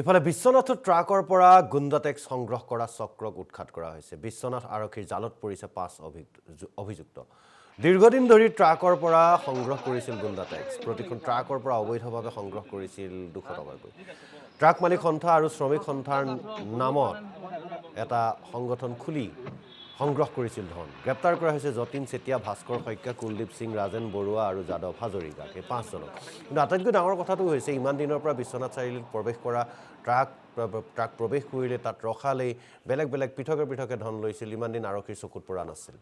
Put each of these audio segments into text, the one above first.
ইফালে বিশ্বনাথত ট্ৰাকৰ পৰা গুণ্ডা টেক্স সংগ্ৰহ কৰা চক্ৰক উৎখাত কৰা হৈছে। বিশ্বনাথ আৰক্ষীৰ জালত পৰিছে ৫ অভিযুক্ত। দীৰ্ঘদিন ধৰি ট্ৰাকৰ পৰা সংগ্ৰহ কৰিছিল গুণ্ডা টেক্স। প্ৰতিখন ট্ৰাকৰ পৰা অবৈধভাৱে সংগ্ৰহ কৰিছিল ২০০ টকাকৈ। ট্ৰাক মালিক সন্থা আৰু শ্ৰমিক সন্থাৰ নামত এটা সংগঠন খুলি সংগ্ৰহ কৰিছিল ধন। গ্ৰেপ্তাৰ কৰা হৈছে যতীন চেতিয়া, ভাস্কৰ শইকীয়া, কুলদীপ সিং, ৰাজেন বৰুৱা আৰু যাদৱ হাজৰিকাক, এই ৫জনক। কিন্তু আটাইতকৈ ডাঙৰ কথাটো হৈছে ইমান দিনৰ পৰা বিশ্বনাথ চাৰিআলিত প্ৰৱেশ কৰা ট্ৰাক প্ৰৱেশ কৰিলে তাত ৰখালেই বেলেগ বেলেগ পৃথকে ধন লৈছিল। ইমান দিন আৰক্ষীৰ চকুত পৰা নাছিল।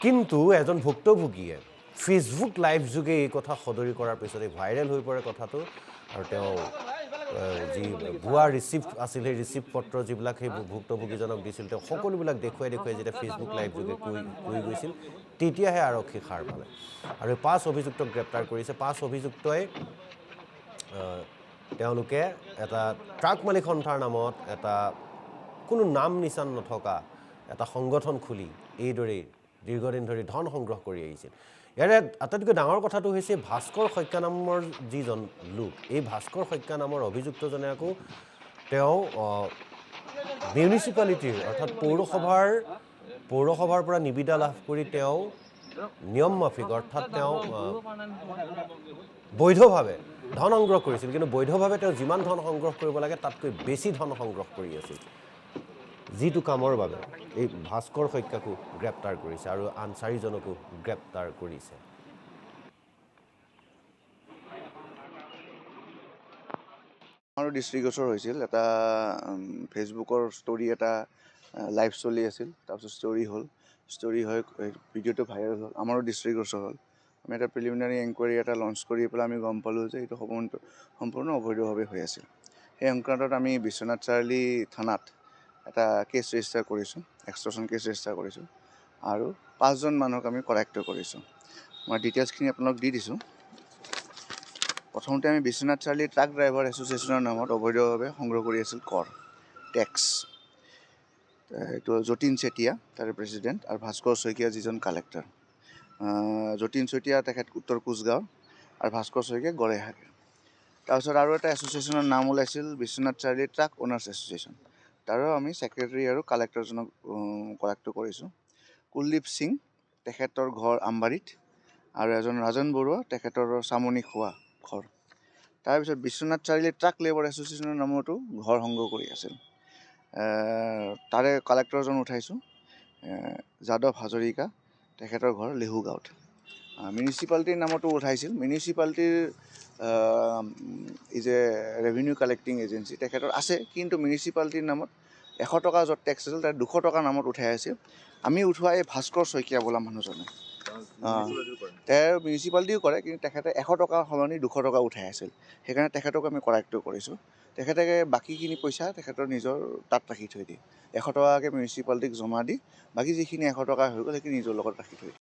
কিন্তু এজন ভুক্তভোগীয়ে ফেচবুক লাইভ যোগে এই কথা সদৰি কৰাৰ পিছতে ভাইৰেল হৈ পৰে কথাটো। আৰু তেওঁ যি ভুৱা ৰিচিপ্ট আছিল, সেই ৰিচিপ্ট পত্ৰ যিবিলাক সেই ভুক্তভোগীজনক দিছিল, তেওঁ সকলোবিলাক দেখুৱাই যেতিয়া ফেচবুক লাইভ যোগে কৈ গৈছিল, তেতিয়াহে আৰক্ষী সাৰ পালে আৰু ৫ অভিযুক্তক গ্ৰেপ্তাৰ কৰিছে। ৫ অভিযুক্তই তেওঁলোকে এটা ট্ৰাক মালিক সন্থাৰ নামত এটা কোনো নাম নিচান নথকা এটা সংগঠন খুলি এইদৰেই দীৰ্ঘদিন ধৰি ধন সংগ্ৰহ কৰি আহিছিল। ইয়াৰে আটাইতকৈ ডাঙৰ কথাটো হৈছে ভাস্কৰ শইকীয়া নামৰ যিজন লোক, এই ভাস্কৰ শইকীয়া নামৰ অভিযুক্তজনে আকৌ তেওঁ মিউনিচিপালিটিৰ অৰ্থাৎ পৌৰসভাৰ পৰা নিবিদা লাভ কৰি তেওঁ নিয়ম মাফিক অৰ্থাৎ তেওঁ বৈধভাৱে ধন সংগ্ৰহ কৰিছিল। কিন্তু বৈধভাৱে তেওঁ যিমান ধন সংগ্ৰহ কৰিব লাগে তাতকৈ বেছি ধন সংগ্ৰহ কৰি আছিল, যিটো কামৰ বাবে এই ভাস্কৰ শইকীয়াকো গ্ৰেপ্তাৰ কৰিছে আৰু আন ৪জনকো গ্ৰেপ্তাৰ কৰিছে। আমাৰো ডিষ্ট্ৰিক্টৰ হৈছিল এটা ফেচবুকৰ ষ্টৰি এটা লাইভ চলি আছিল, তাৰপিছত ষ্টৰি হৈ ভিডিঅ'টো ভাইৰেল হ'ল, আমাৰো ডিষ্ট্ৰিক্টৰ হ'ল। আমি এটা প্ৰিলিমিনাৰী এনকুৱাৰী এটা লঞ্চ কৰি পেলাই আমি গম পালোঁ যে এইটো সম্পূৰ্ণ অবৈধভাৱে হৈ আছিল। সেই সংক্ৰান্তত আমি বিশ্বনাথ চাৰিআলি থানাত এটা কেছ ৰেজিষ্টাৰ কৰিছোঁ, এক্সটৰ্চন কেছ ৰেজিষ্টাৰ কৰিছোঁ আৰু ৫জন মানুহক আমি কৰায়ক্ত কৰিছোঁ। মই ডিটেইলছখিনি আপোনালোক দি দিছোঁ। প্ৰথমতে আমি বিশ্বনাথ চাৰিআলি ট্ৰাক ড্ৰাইভাৰ এছ'চিয়েশ্যনৰ নামত অবৈধভাৱে সংগ্ৰহ কৰি আছিল টেক্স। এইটো যতীন চেতিয়া তাৰে প্ৰেছিডেণ্ট আৰু ভাস্কৰ শইকীয়া যিজন কালেক্টৰ। যতীন চেতিয়া তেখেত উত্তৰ কোচগাঁও আৰু ভাস্কৰ শইকীয়া গড়েহাটৰ। তাৰপিছত আৰু এটা এছ'চিয়েশ্যনৰ নাম ওলাইছিল Biswanath Chariali truck honours association. তাৰো আমি ছেক্ৰেটাৰী আৰু কালেক্টৰজনক কৰায়ক্ত কৰিছোঁ। কুলদীপ সিং তেখেতৰ ঘৰ আমবাৰীত আৰু এজন ৰাজেন বৰুৱা তেখেতৰ চামনি খোৱা ঘৰ। তাৰপিছত বিশ্বনাথ চাৰিআলি ট্ৰাক লেবাৰ এছ'চিয়েশ্যনৰ নামতো ঘৰ সংগ্ৰহ কৰি আছিল। তাৰে কালেক্টৰজন উঠাইছোঁ যাদৱ হাজৰিকা, তেখেতৰ ঘৰ লেহু গাঁৱত। মিউনিচিপালিটিৰ নামতো উঠাইছিল। মিউনিচিপালিটিৰ is a revenue collecting agency তেখেতৰ আছে, কিন্তু মিউনিচিপালিটিৰ নামত ১০০ টকা য'ত টেক্স আছিল তাত ২০০ টকা নামত উঠাই আছিল। আমি উঠোৱা এই ভাস্কৰ শইকীয়া বোলা মানুহজনে তেওঁ মিউনিচিপালিটিও কৰে, কিন্তু তেখেতে ১০০ টকাৰ সলনি ২০০ টকা উঠাই আছিল। সেইকাৰণে তেখেতক আমি কৰায়ক্ত কৰিছোঁ। তেখেতে বাকীখিনি পইচা তেখেতৰ নিজৰ তাত ৰাখি থৈ দিয়ে। ১০০ টকাকৈ মিউনিচিপালিটিক জমা দি বাকী যিখিনি ১০০ টকা হৈ গ'ল সেইখিনি নিজৰ লগত ৰাখি থৈ দিয়ে।